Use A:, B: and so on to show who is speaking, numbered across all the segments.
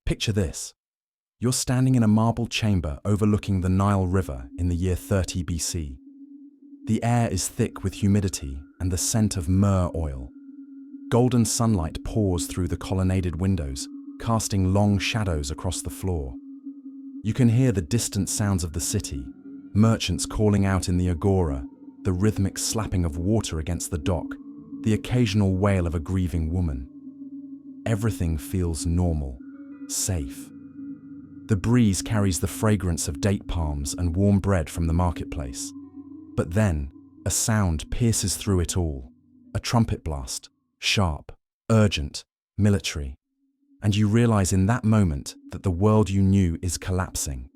A: Picture this. You're standing in a marble chamber overlooking the Nile River in the year 30 BC. The air is thick with humidity and the scent of myrrh oil. Golden sunlight pours through the colonnaded windows, casting long shadows across the floor. You can hear the distant sounds of the city, merchants calling out in the agora, the rhythmic slapping of water against the dock, the occasional wail of a grieving woman. Everything feels normal, safe. The breeze carries the fragrance of date palms and warm bread from the marketplace. But then, a sound pierces through it all, a trumpet blast, sharp, urgent, military. And you realize in that moment that the world you knew is collapsing.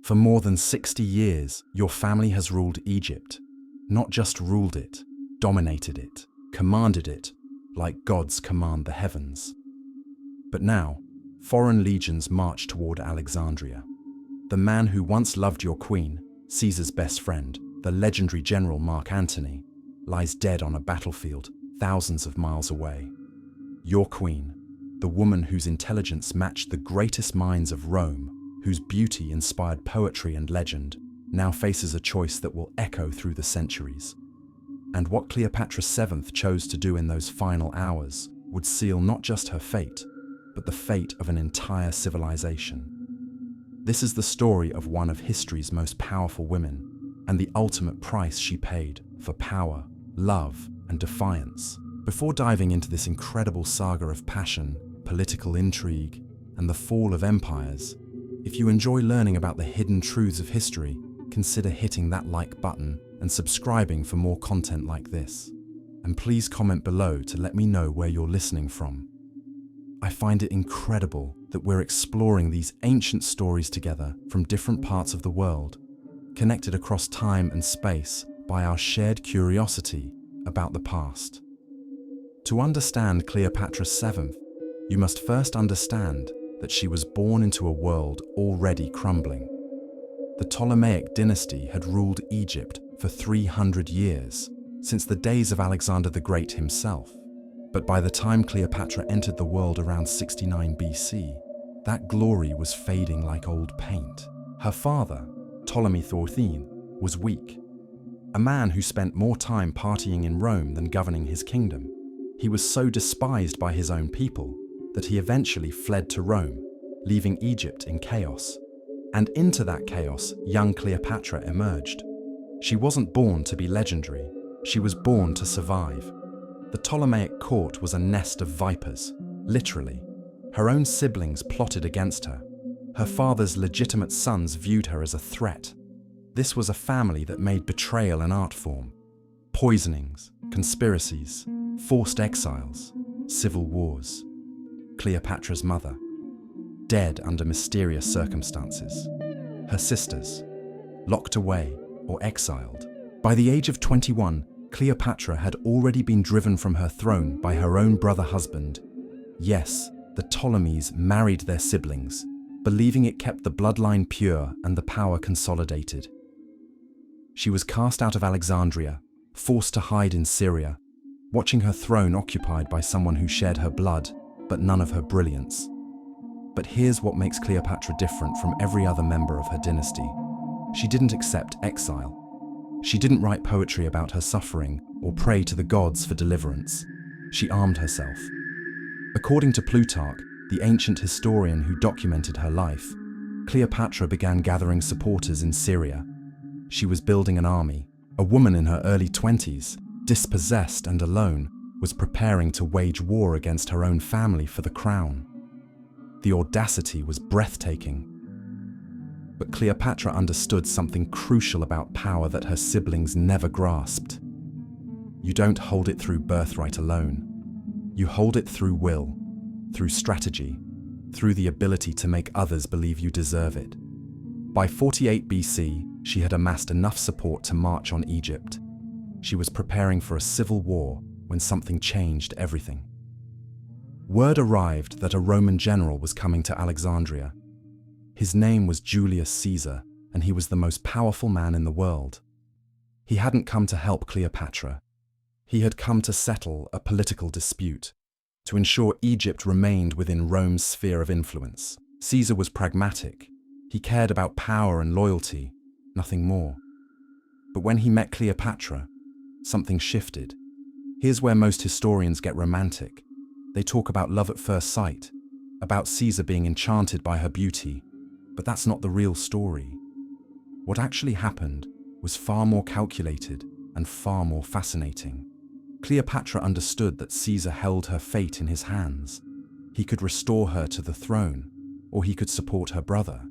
A: For more than 60 years, your family has ruled Egypt. Not just ruled it, dominated it, commanded it, like gods command the heavens. But now, foreign legions march toward Alexandria. The man who once loved your queen, Caesar's best friend, the legendary general Mark Antony, lies dead on a battlefield thousands of miles away. Your queen, the woman whose intelligence matched the greatest minds of Rome, whose beauty inspired poetry and legend, now faces a choice that will echo through the centuries. And what Cleopatra VII chose to do in those final hours would seal not just her fate, but the fate of an entire civilization. This is the story of one of history's most powerful women, and the ultimate price she paid for power, love, and defiance. Before diving into this incredible saga of passion, political intrigue, and the fall of empires, if you enjoy learning about the hidden truths of history, consider hitting that like button and subscribing for more content like this. And please comment below to let me know where you're listening from. I find it incredible that we're exploring these ancient stories together from different parts of the world, connected across time and space by our shared curiosity about the past. To understand Cleopatra VII, you must first understand that she was born into a world already crumbling. The Ptolemaic dynasty had ruled Egypt for 300 years, since the days of Alexander the Great himself. But by the time Cleopatra entered the world around 69 BC, that glory was fading like old paint. Her father, Ptolemy XIII, was weak. A man who spent more time partying in Rome than governing his kingdom. He was so despised by his own people that he eventually fled to Rome, leaving Egypt in chaos. And into that chaos, young Cleopatra emerged. She wasn't born to be legendary, she was born to survive. The Ptolemaic court was a nest of vipers, literally. Her own siblings plotted against her. Her father's legitimate sons viewed her as a threat. This was a family that made betrayal an art form. Poisonings, conspiracies, forced exiles, civil wars. Cleopatra's mother, dead under mysterious circumstances. Her sisters, locked away or exiled. By the age of 21, Cleopatra had already been driven from her throne by her own brother-husband. Yes, the Ptolemies married their siblings, believing it kept the bloodline pure and the power consolidated. She was cast out of Alexandria, forced to hide in Syria, watching her throne occupied by someone who shared her blood, but none of her brilliance. But here's what makes Cleopatra different from every other member of her dynasty. She didn't accept exile. She didn't write poetry about her suffering or pray to the gods for deliverance. She armed herself. According to Plutarch, the ancient historian who documented her life, Cleopatra began gathering supporters in Syria. She was building an army. A woman in her early 20s, dispossessed and alone, was preparing to wage war against her own family for the crown. The audacity was breathtaking. But Cleopatra understood something crucial about power that her siblings never grasped. You don't hold it through birthright alone. You hold it through will, through strategy, through the ability to make others believe you deserve it. By 48 BC, she had amassed enough support to march on Egypt. She was preparing for a civil war when something changed everything. Word arrived that a Roman general was coming to Alexandria. His name was Julius Caesar, and he was the most powerful man in the world. He hadn't come to help Cleopatra. He had come to settle a political dispute, to ensure Egypt remained within Rome's sphere of influence. Caesar was pragmatic. He cared about power and loyalty, nothing more. But when he met Cleopatra, something shifted. Here's where most historians get romantic. They talk about love at first sight, about Caesar being enchanted by her beauty, but that's not the real story. What actually happened was far more calculated and far more fascinating. Cleopatra understood that Caesar held her fate in his hands. He could restore her to the throne, or he could support her brother.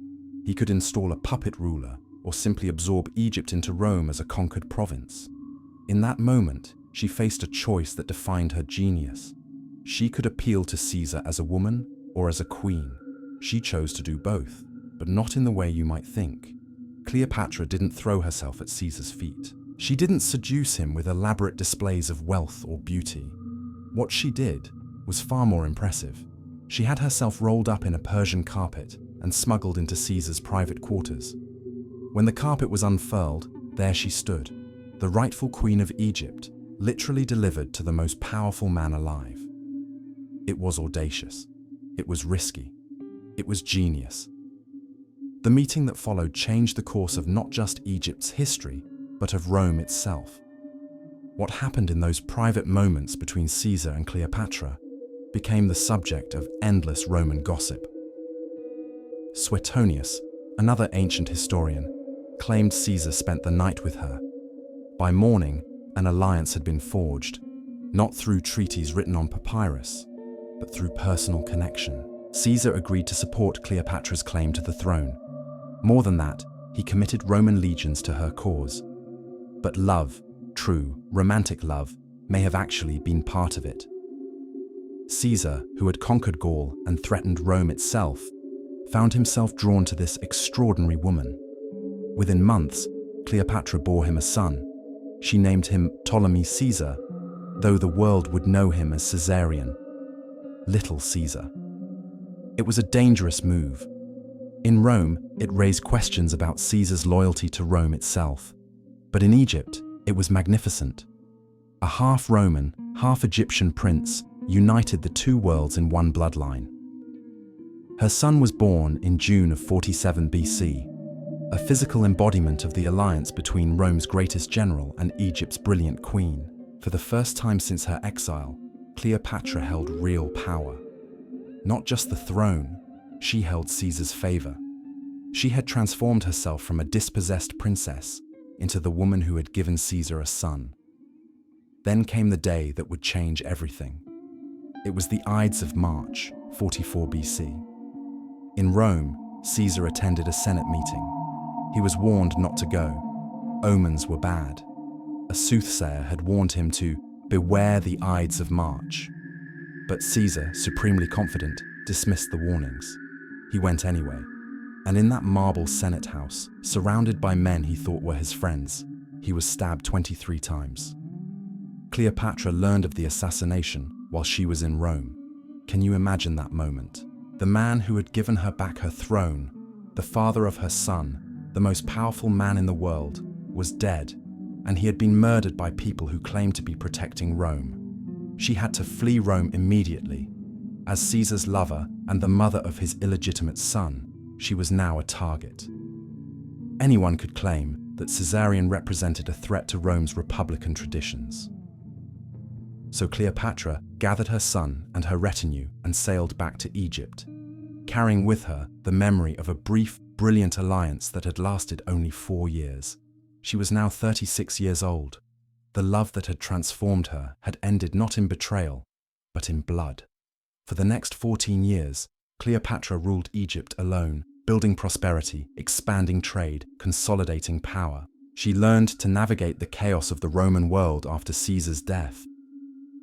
A: He could install a puppet ruler, or simply absorb Egypt into Rome as a conquered province. In that moment, she faced a choice that defined her genius. She could appeal to Caesar as a woman or as a queen. She chose to do both, but not in the way you might think. Cleopatra didn't throw herself at Caesar's feet. She didn't seduce him with elaborate displays of wealth or beauty. What she did was far more impressive. She had herself rolled up in a Persian carpet and smuggled into Caesar's private quarters. When the carpet was unfurled, there she stood, the rightful queen of Egypt, literally delivered to the most powerful man alive. It was audacious. It was risky. It was genius. The meeting that followed changed the course of not just Egypt's history, but of Rome itself. What happened in those private moments between Caesar and Cleopatra became the subject of endless Roman gossip. Suetonius, another ancient historian, claimed Caesar spent the night with her. By morning, an alliance had been forged, not through treaties written on papyrus, but through personal connection. Caesar agreed to support Cleopatra's claim to the throne. More than that, he committed Roman legions to her cause. But love, true, romantic love, may have actually been part of it. Caesar, who had conquered Gaul and threatened Rome itself, found himself drawn to this extraordinary woman. Within months, Cleopatra bore him a son. She named him Ptolemy Caesar, though the world would know him as Caesarion, Little Caesar. It was a dangerous move. In Rome, it raised questions about Caesar's loyalty to Rome itself. But in Egypt, it was magnificent. A half-Roman, half-Egyptian prince united the two worlds in one bloodline. Her son was born in June of 47 BC, a physical embodiment of the alliance between Rome's greatest general and Egypt's brilliant queen. For the first time since her exile, Cleopatra held real power. Not just the throne, she held Caesar's favor. She had transformed herself from a dispossessed princess into the woman who had given Caesar a son. Then came the day that would change everything. It was the Ides of March, 44 BC. In Rome, Caesar attended a Senate meeting. He was warned not to go. Omens were bad. A soothsayer had warned him to beware the Ides of March. But Caesar, supremely confident, dismissed the warnings. He went anyway. And in that marble Senate house, surrounded by men he thought were his friends, he was stabbed 23 times. Cleopatra learned of the assassination while she was in Rome. Can you imagine that moment? The man who had given her back her throne, the father of her son, the most powerful man in the world, was dead, and he had been murdered by people who claimed to be protecting Rome. She had to flee Rome immediately. As Caesar's lover and the mother of his illegitimate son, she was now a target. Anyone could claim that Caesarion represented a threat to Rome's republican traditions. So Cleopatra gathered her son and her retinue and sailed back to Egypt, carrying with her the memory of a brief, brilliant alliance that had lasted only 4 years. She was now 36 years old. The love that had transformed her had ended not in betrayal, but in blood. For the next 14 years, Cleopatra ruled Egypt alone, building prosperity, expanding trade, consolidating power. She learned to navigate the chaos of the Roman world after Caesar's death.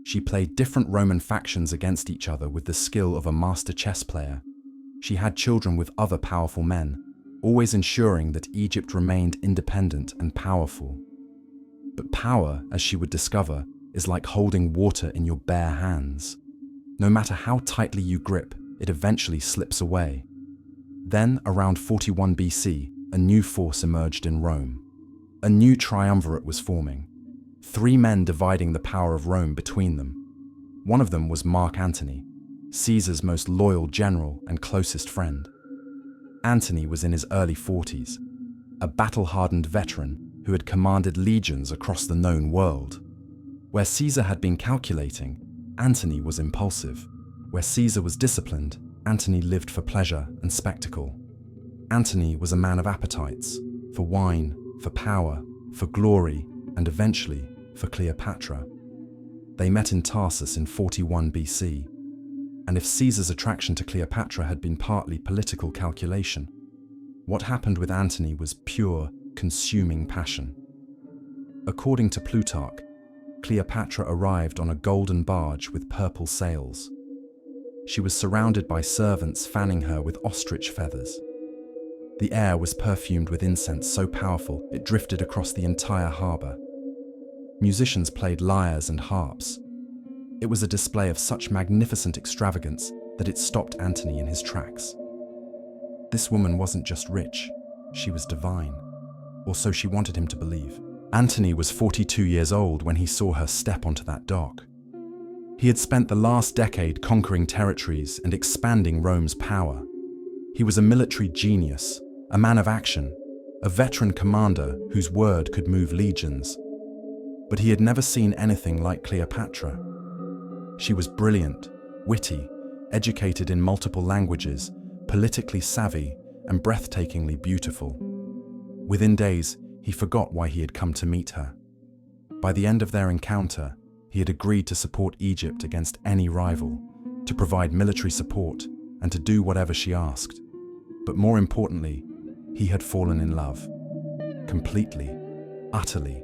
A: She played different Roman factions against each other with the skill of a master chess player. She had children with other powerful men, always ensuring that Egypt remained independent and powerful. But power, as she would discover, is like holding water in your bare hands. No matter how tightly you grip, it eventually slips away. Then, around 41 BC, a new force emerged in Rome. A new triumvirate was forming. 3 men dividing the power of Rome between them. One of them was Mark Antony, Caesar's most loyal general and closest friend. Antony was in his early 40s, a battle-hardened veteran who had commanded legions across the known world. Where Caesar had been calculating, Antony was impulsive. Where Caesar was disciplined, Antony lived for pleasure and spectacle. Antony was a man of appetites, for wine, for power, for glory, and eventually for Cleopatra. They met in Tarsus in 41 BC, and if Caesar's attraction to Cleopatra had been partly political calculation, what happened with Antony was pure, consuming passion. According to Plutarch, Cleopatra arrived on a golden barge with purple sails. She was surrounded by servants fanning her with ostrich feathers. The air was perfumed with incense so powerful it drifted across the entire harbour. Musicians played lyres and harps. It was a display of such magnificent extravagance that it stopped Antony in his tracks. This woman wasn't just rich, she was divine, or so she wanted him to believe. Antony was 42 years old when he saw her step onto that dock. He had spent the last decade conquering territories and expanding Rome's power. He was a military genius, a man of action, a veteran commander whose word could move legions. But he had never seen anything like Cleopatra. She was brilliant, witty, educated in multiple languages, politically savvy, and breathtakingly beautiful. Within days, he forgot why he had come to meet her. By the end of their encounter, he had agreed to support Egypt against any rival, to provide military support, and to do whatever she asked. But more importantly, he had fallen in love. Completely, utterly,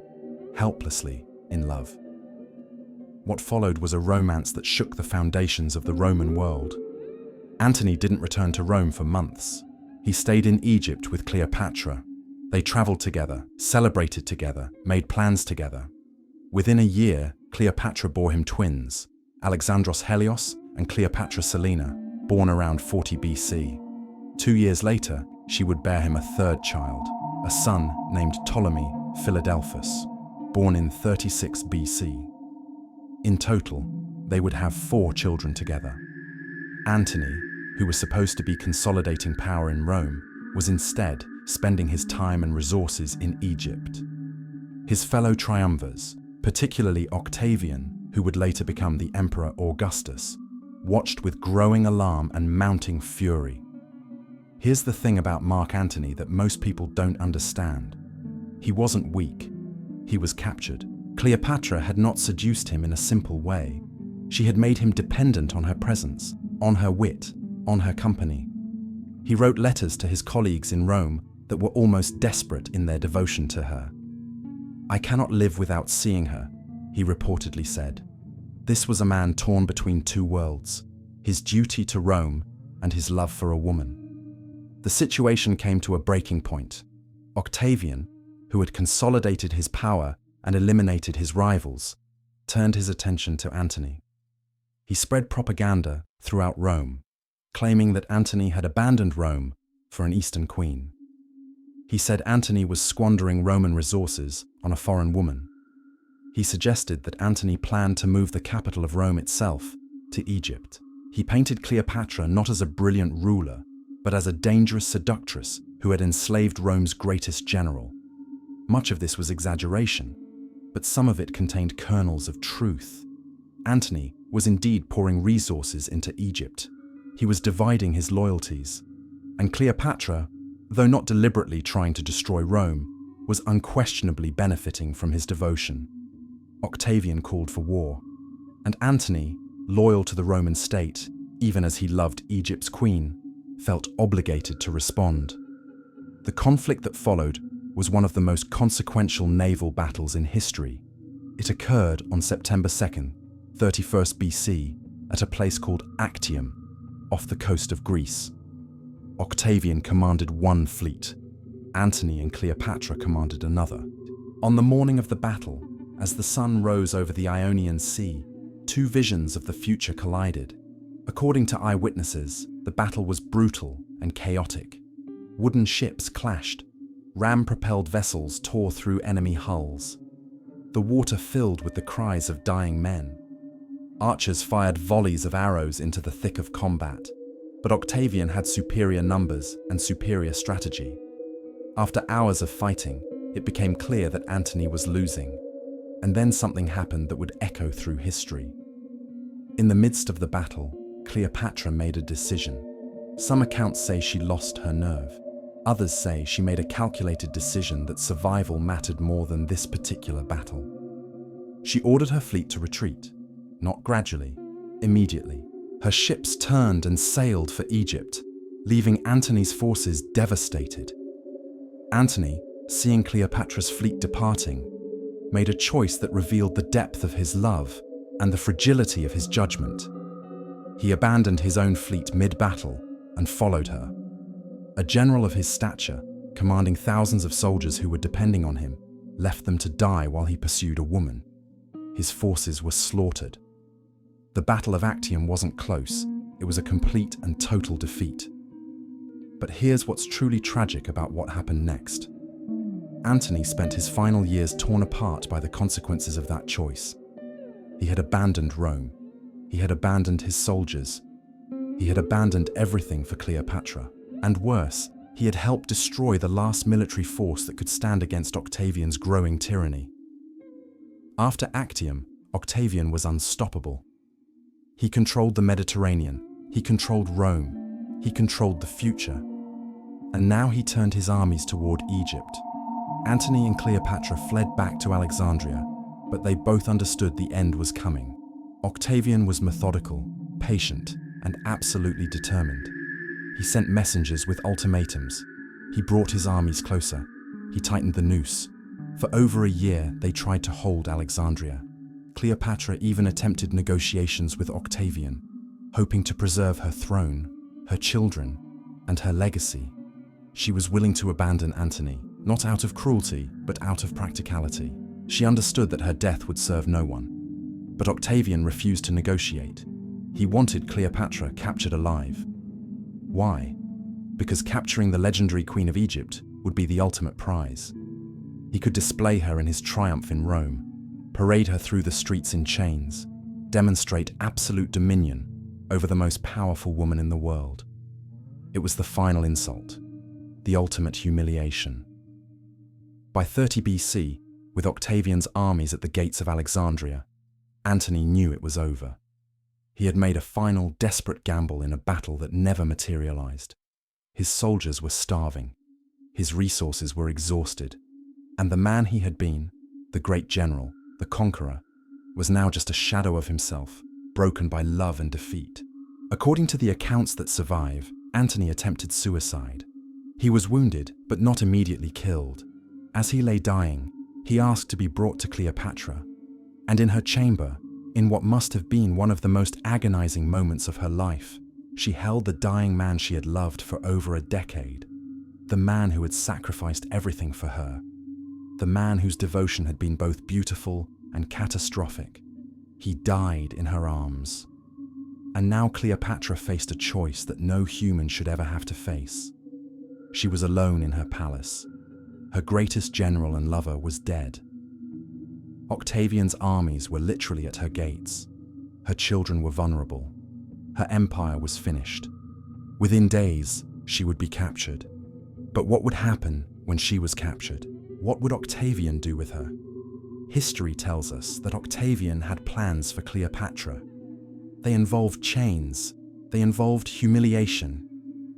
A: helplessly in love. What followed was a romance that shook the foundations of the Roman world. Antony didn't return to Rome for months. He stayed in Egypt with Cleopatra. They traveled together, celebrated together, made plans together. Within a year, Cleopatra bore him twins, Alexandros Helios and Cleopatra Selina, born around 40 BC. 2 years later, she would bear him a third child, a son named Ptolemy Philadelphus, born in 36 BC. In total, they would have 4 children together. Antony, who was supposed to be consolidating power in Rome, was instead spending his time and resources in Egypt. His fellow triumvirs, particularly Octavian, who would later become the Emperor Augustus, watched with growing alarm and mounting fury. Here's the thing about Mark Antony that most people don't understand. He wasn't weak. He was captured. Cleopatra had not seduced him in a simple way. She had made him dependent on her presence, on her wit, on her company. He wrote letters to his colleagues in Rome that were almost desperate in their devotion to her. "I cannot live without seeing her," he reportedly said. This was a man torn between two worlds, his duty to Rome and his love for a woman. The situation came to a breaking point. Octavian, who had consolidated his power and eliminated his rivals, turned his attention to Antony. He spread propaganda throughout Rome, claiming that Antony had abandoned Rome for an Eastern queen. He said Antony was squandering Roman resources on a foreign woman. He suggested that Antony planned to move the capital of Rome itself to Egypt. He painted Cleopatra not as a brilliant ruler, but as a dangerous seductress who had enslaved Rome's greatest general. Much of this was exaggeration, but some of it contained kernels of truth. Antony was indeed pouring resources into Egypt. He was dividing his loyalties, and Cleopatra, though not deliberately trying to destroy Rome, was unquestionably benefiting from his devotion. Octavian called for war, and Antony, loyal to the Roman state, even as he loved Egypt's queen, felt obligated to respond. The conflict that followed was one of the most consequential naval battles in history. It occurred on September 2nd, 31st BC, at a place called Actium, off the coast of Greece. Octavian commanded one fleet. Antony and Cleopatra commanded another. On the morning of the battle, as the sun rose over the Ionian Sea, two visions of the future collided. According to eyewitnesses, the battle was brutal and chaotic. Wooden ships clashed. Ram-propelled vessels tore through enemy hulls. The water filled with the cries of dying men. Archers fired volleys of arrows into the thick of combat. But Octavian had superior numbers and superior strategy. After hours of fighting, it became clear that Antony was losing. And then something happened that would echo through history. In the midst of the battle, Cleopatra made a decision. Some accounts say she lost her nerve. Others say she made a calculated decision that survival mattered more than this particular battle. She ordered her fleet to retreat, not gradually, immediately. Her ships turned and sailed for Egypt, leaving Antony's forces devastated. Antony, seeing Cleopatra's fleet departing, made a choice that revealed the depth of his love and the fragility of his judgment. He abandoned his own fleet mid-battle and followed her. A general of his stature, commanding thousands of soldiers who were depending on him, left them to die while he pursued a woman. His forces were slaughtered. The Battle of Actium wasn't close, it was a complete and total defeat. But here's what's truly tragic about what happened next. Antony spent his final years torn apart by the consequences of that choice. He had abandoned Rome. He had abandoned his soldiers. He had abandoned everything for Cleopatra. And worse, he had helped destroy the last military force that could stand against Octavian's growing tyranny. After Actium, Octavian was unstoppable. He controlled the Mediterranean. He controlled Rome. He controlled the future. And now he turned his armies toward Egypt. Antony and Cleopatra fled back to Alexandria, but they both understood the end was coming. Octavian was methodical, patient, and absolutely determined. He sent messengers with ultimatums. He brought his armies closer. He tightened the noose. For over a year, they tried to hold Alexandria. Cleopatra even attempted negotiations with Octavian, hoping to preserve her throne, her children, and her legacy. She was willing to abandon Antony, not out of cruelty, but out of practicality. She understood that her death would serve no one. But Octavian refused to negotiate. He wanted Cleopatra captured alive. Why? Because capturing the legendary Queen of Egypt would be the ultimate prize. He could display her in his triumph in Rome, parade her through the streets in chains, demonstrate absolute dominion over the most powerful woman in the world. It was the final insult, the ultimate humiliation. By 30 BC, with Octavian's armies at the gates of Alexandria, Antony knew it was over. He had made a final, desperate gamble in a battle that never materialized. His soldiers were starving. His resources were exhausted. And the man he had been, the great general, the conqueror, was now just a shadow of himself, broken by love and defeat. According to the accounts that survive, Antony attempted suicide. He was wounded, but not immediately killed. As he lay dying, he asked to be brought to Cleopatra. And in her chamber, in what must have been one of the most agonizing moments of her life, she held the dying man she had loved for over a decade. The man who had sacrificed everything for her. The man whose devotion had been both beautiful and catastrophic. He died in her arms. And now Cleopatra faced a choice that no human should ever have to face. She was alone in her palace. Her greatest general and lover was dead. Octavian's armies were literally at her gates. Her children were vulnerable. Her empire was finished. Within days, she would be captured. But what would happen when she was captured? What would Octavian do with her? History tells us that Octavian had plans for Cleopatra. They involved chains. They involved humiliation.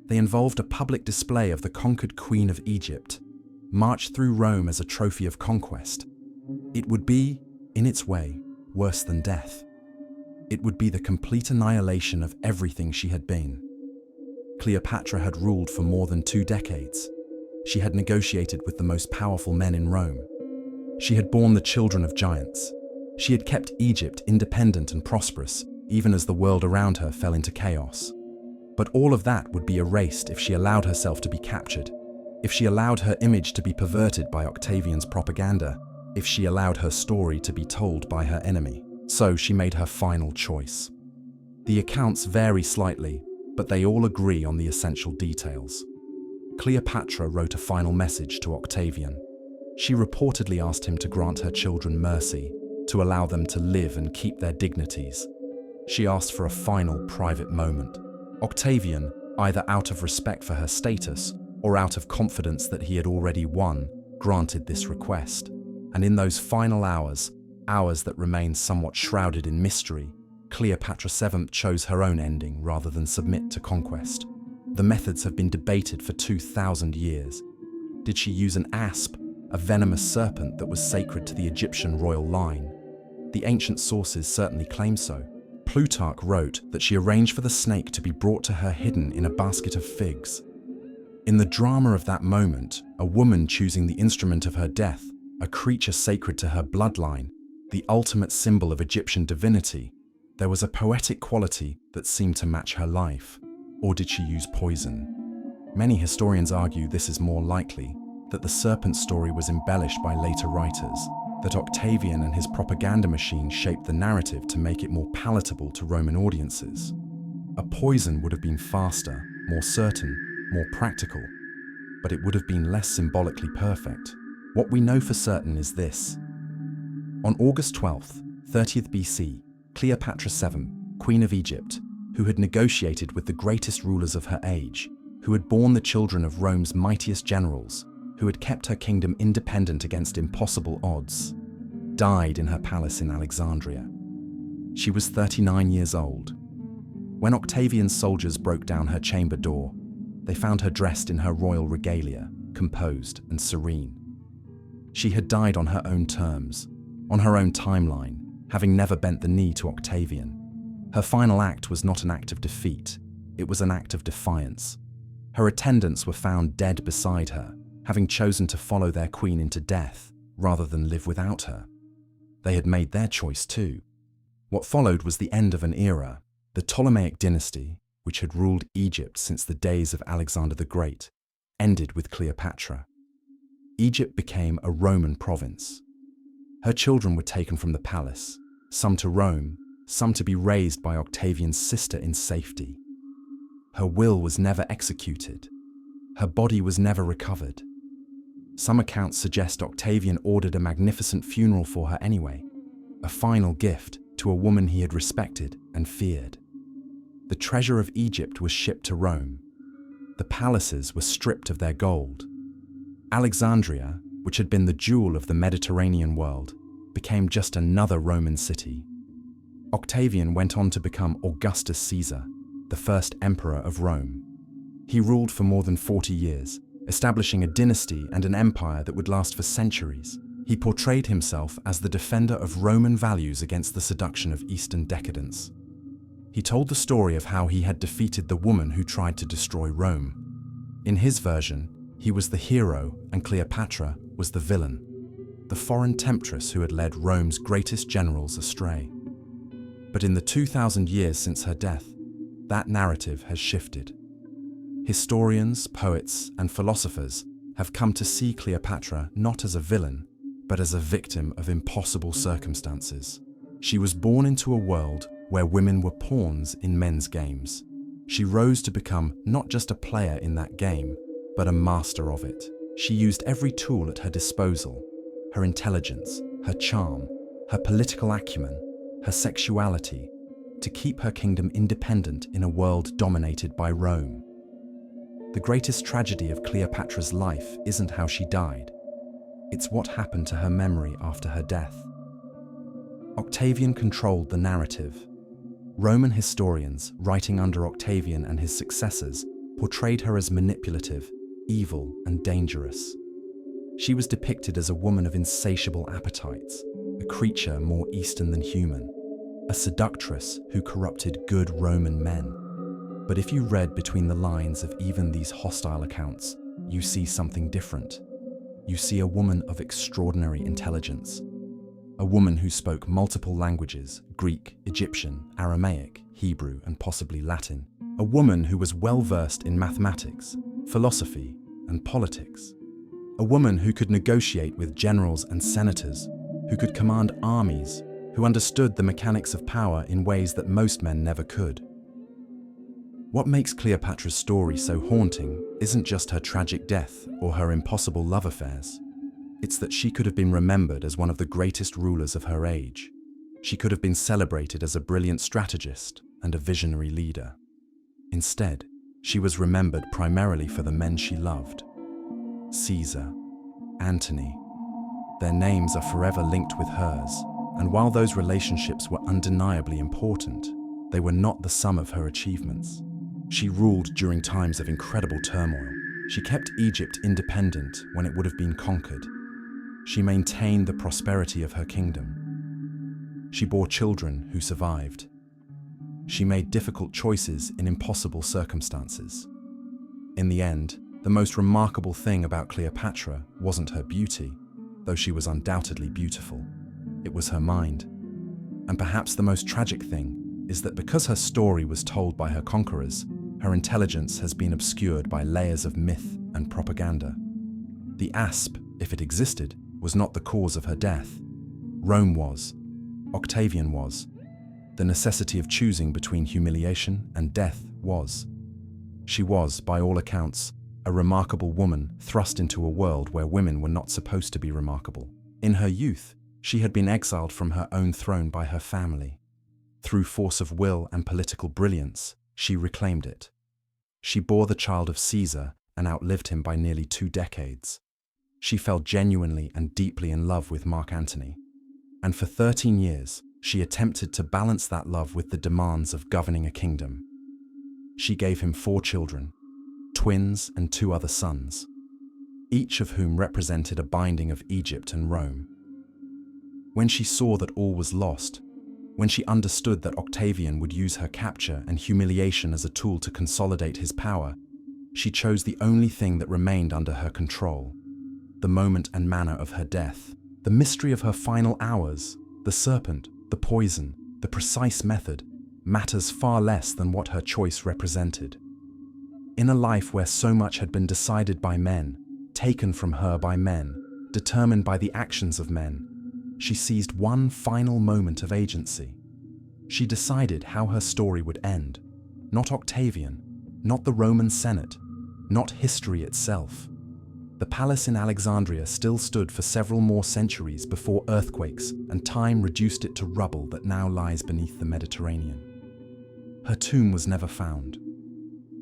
A: They involved a public display of the conquered Queen of Egypt, marched through Rome as a trophy of conquest. It would be, in its way, worse than death. It would be the complete annihilation of everything she had been. Cleopatra had ruled for more than 2 decades. She had negotiated with the most powerful men in Rome. She had borne the children of giants. She had kept Egypt independent and prosperous, even as the world around her fell into chaos. But all of that would be erased if she allowed herself to be captured, if she allowed her image to be perverted by Octavian's propaganda, if she allowed her story to be told by her enemy. So she made her final choice. The accounts vary slightly, but they all agree on the essential details. Cleopatra wrote a final message to Octavian. She reportedly asked him to grant her children mercy, to allow them to live and keep their dignities. She asked for a final private moment, Octavian, either out of respect for her status or out of confidence that he had already won, granted this request. And in those final hours that remained somewhat shrouded in mystery, Cleopatra VII chose her own ending rather than submit to conquest. The methods have been debated for 2,000 years. Did she use an asp, a venomous serpent that was sacred to the Egyptian royal line? The ancient sources certainly claim so. Plutarch wrote that she arranged for the snake to be brought to her hidden in a basket of figs. In the drama of that moment, a woman choosing the instrument of her death, a creature sacred to her bloodline, the ultimate symbol of Egyptian divinity, there was a poetic quality that seemed to match her life. Or did she use poison? Many historians argue this is more likely, that the serpent story was embellished by later writers, that Octavian and his propaganda machine shaped the narrative to make it more palatable to Roman audiences. A poison would have been faster, more certain, more practical, but it would have been less symbolically perfect. What we know for certain is this. On August 12th, 30th BC, Cleopatra VII, Queen of Egypt, who had negotiated with the greatest rulers of her age, who had borne the children of Rome's mightiest generals, who had kept her kingdom independent against impossible odds, died in her palace in Alexandria. She was 39 years old. When Octavian's soldiers broke down her chamber door, they found her dressed in her royal regalia, composed and serene. She had died on her own terms, on her own timeline, having never bent the knee to Octavian. Her final act was not an act of defeat, it was an act of defiance. Her attendants were found dead beside her, having chosen to follow their queen into death rather than live without her. They had made their choice too. What followed was the end of an era. The Ptolemaic dynasty, which had ruled Egypt since the days of Alexander the Great, ended with Cleopatra. Egypt became a Roman province. Her children were taken from the palace, some to Rome, some to be raised by Octavian's sister in safety. Her will was never executed. Her body was never recovered. Some accounts suggest Octavian ordered a magnificent funeral for her anyway, a final gift to a woman he had respected and feared. The treasure of Egypt was shipped to Rome. The palaces were stripped of their gold. Alexandria, which had been the jewel of the Mediterranean world, became just another Roman city. Octavian went on to become Augustus Caesar, the first emperor of Rome. He ruled for more than 40 years, establishing a dynasty and an empire that would last for centuries. He portrayed himself as the defender of Roman values against the seduction of Eastern decadence. He told the story of how he had defeated the woman who tried to destroy Rome. In his version, he was the hero and Cleopatra was the villain, the foreign temptress who had led Rome's greatest generals astray. But in the 2,000 years since her death, that narrative has shifted. Historians, poets, and philosophers have come to see Cleopatra not as a villain, but as a victim of impossible circumstances. She was born into a world where women were pawns in men's games. She rose to become not just a player in that game, but a master of it. She used every tool at her disposal: her intelligence, her charm, her political acumen, her sexuality, to keep her kingdom independent in a world dominated by Rome. The greatest tragedy of Cleopatra's life isn't how she died. It's what happened to her memory after her death. Octavian controlled the narrative. Roman historians, writing under Octavian and his successors, portrayed her as manipulative, evil, and dangerous. She was depicted as a woman of insatiable appetites, a creature more Eastern than human, a seductress who corrupted good Roman men. But if you read between the lines of even these hostile accounts, you see something different. You see a woman of extraordinary intelligence, a woman who spoke multiple languages: Greek, Egyptian, Aramaic, Hebrew, and possibly Latin. A woman who was well versed in mathematics, philosophy, and politics. A woman who could negotiate with generals and senators, who could command armies, who understood the mechanics of power in ways that most men never could. What makes Cleopatra's story so haunting isn't just her tragic death or her impossible love affairs. It's that she could have been remembered as one of the greatest rulers of her age. She could have been celebrated as a brilliant strategist and a visionary leader. Instead, she was remembered primarily for the men she loved. Caesar, Antony. Their names are forever linked with hers, and while those relationships were undeniably important, they were not the sum of her achievements. She ruled during times of incredible turmoil. She kept Egypt independent when it would have been conquered. She maintained the prosperity of her kingdom. She bore children who survived. She made difficult choices in impossible circumstances. In the end, the most remarkable thing about Cleopatra wasn't her beauty, though she was undoubtedly beautiful. It was her mind. And perhaps the most tragic thing is that because her story was told by her conquerors, her intelligence has been obscured by layers of myth and propaganda. The asp, if it existed, was not the cause of her death. Rome was. Octavian was. The necessity of choosing between humiliation and death was. She was, by all accounts, a remarkable woman thrust into a world where women were not supposed to be remarkable. In her youth, she had been exiled from her own throne by her family. Through force of will and political brilliance, she reclaimed it. She bore the child of Caesar and outlived him by nearly 2 decades. She fell genuinely and deeply in love with Mark Antony. And for 13 years, she attempted to balance that love with the demands of governing a kingdom. She gave him 4 children, twins and 2 other sons, each of whom represented a binding of Egypt and Rome. When she saw that all was lost, when she understood that Octavian would use her capture and humiliation as a tool to consolidate his power, she chose the only thing that remained under her control: the moment and manner of her death, the mystery of her final hours, the serpent, the poison, the precise method, matters far less than what her choice represented. In a life where so much had been decided by men, taken from her by men, determined by the actions of men, she seized one final moment of agency. She decided how her story would end. Not Octavian, not the Roman Senate, not history itself. The palace in Alexandria still stood for several more centuries before earthquakes and time reduced it to rubble that now lies beneath the Mediterranean. Her tomb was never found.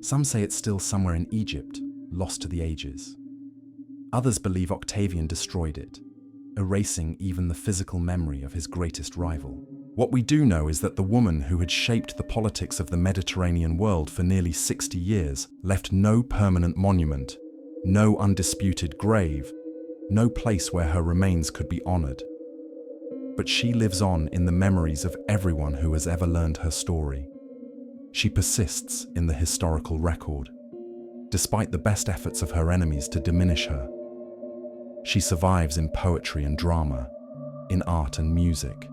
A: Some say it's still somewhere in Egypt, lost to the ages. Others believe Octavian destroyed it, erasing even the physical memory of his greatest rival. What we do know is that the woman who had shaped the politics of the Mediterranean world for nearly 60 years left no permanent monument, no undisputed grave, no place where her remains could be honored. But she lives on in the memories of everyone who has ever learned her story. She persists in the historical record, despite the best efforts of her enemies to diminish her. She survives in poetry and drama, in art and music.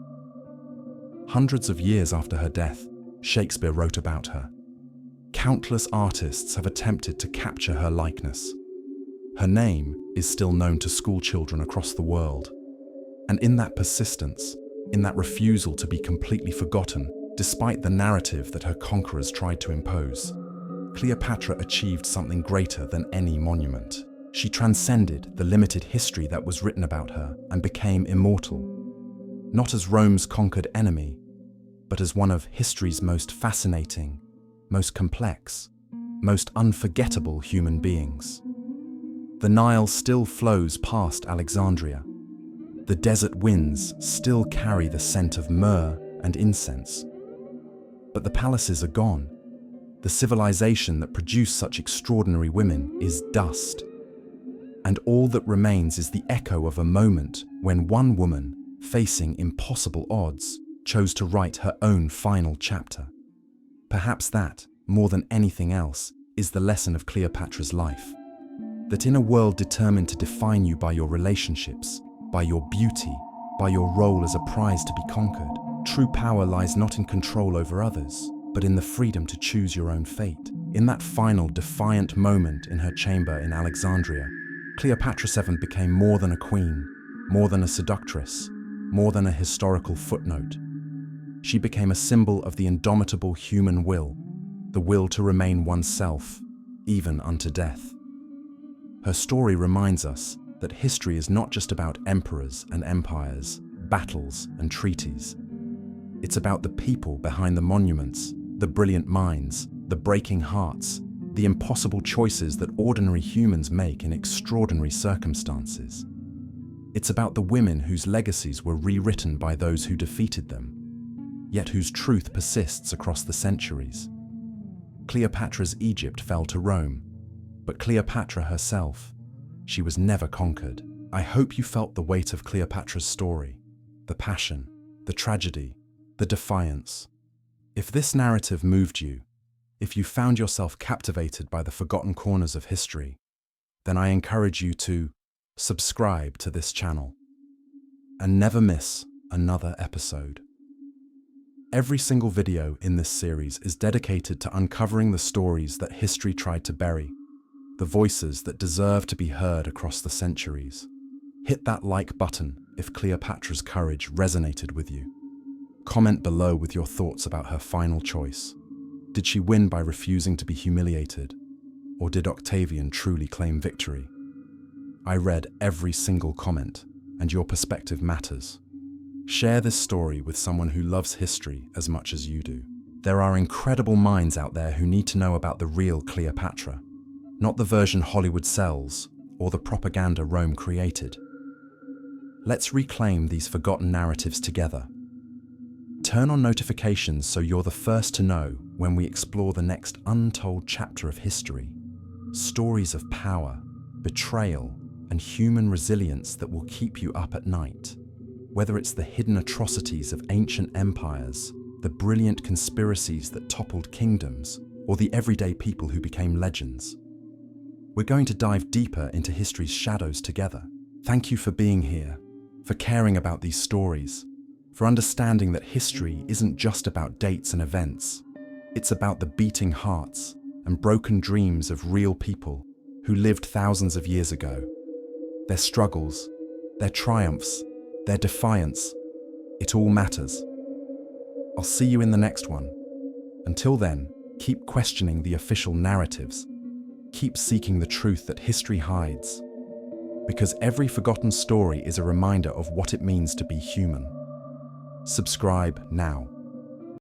A: Hundreds of years after her death, Shakespeare wrote about her. Countless artists have attempted to capture her likeness. Her name is still known to schoolchildren across the world. And in that persistence, in that refusal to be completely forgotten, despite the narrative that her conquerors tried to impose, Cleopatra achieved something greater than any monument. She transcended the limited history that was written about her and became immortal, not as Rome's conquered enemy, but as one of history's most fascinating, most complex, most unforgettable human beings. The Nile still flows past Alexandria. The desert winds still carry the scent of myrrh and incense. But the palaces are gone. The civilization that produced such extraordinary women is dust. And all that remains is the echo of a moment when one woman, facing impossible odds, chose to write her own final chapter. Perhaps that, more than anything else, is the lesson of Cleopatra's life. That in a world determined to define you by your relationships, by your beauty, by your role as a prize to be conquered, true power lies not in control over others, but in the freedom to choose your own fate. In that final defiant moment in her chamber in Alexandria, Cleopatra VII became more than a queen, more than a seductress, more than a historical footnote. She became a symbol of the indomitable human will, the will to remain oneself, even unto death. Her story reminds us that history is not just about emperors and empires, battles and treaties. It's about the people behind the monuments, the brilliant minds, the breaking hearts, the impossible choices that ordinary humans make in extraordinary circumstances. It's about the women whose legacies were rewritten by those who defeated them, yet whose truth persists across the centuries. Cleopatra's Egypt fell to Rome, but Cleopatra herself, she was never conquered. I hope you felt the weight of Cleopatra's story, the passion, the tragedy, the defiance. If this narrative moved you, if you found yourself captivated by the forgotten corners of history, then I encourage you to subscribe to this channel and never miss another episode. Every single video in this series is dedicated to uncovering the stories that history tried to bury, the voices that deserve to be heard across the centuries. Hit that like button if Cleopatra's courage resonated with you. Comment below with your thoughts about her final choice. Did she win by refusing to be humiliated? Or did Octavian truly claim victory? I read every single comment, and your perspective matters. Share this story with someone who loves history as much as you do. There are incredible minds out there who need to know about the real Cleopatra, not the version Hollywood sells or the propaganda Rome created. Let's reclaim these forgotten narratives together. Turn on notifications so you're the first to know when we explore the next untold chapter of history. Stories of power, betrayal, and human resilience that will keep you up at night. Whether it's the hidden atrocities of ancient empires, the brilliant conspiracies that toppled kingdoms, or the everyday people who became legends. We're going to dive deeper into history's shadows together. Thank you for being here, for caring about these stories, for understanding that history isn't just about dates and events. It's about the beating hearts and broken dreams of real people who lived thousands of years ago. Their struggles, their triumphs, their defiance, it all matters. I'll see you in the next one. Until then, keep questioning the official narratives. Keep seeking the truth that history hides. Because every forgotten story is a reminder of what it means to be human. Subscribe now.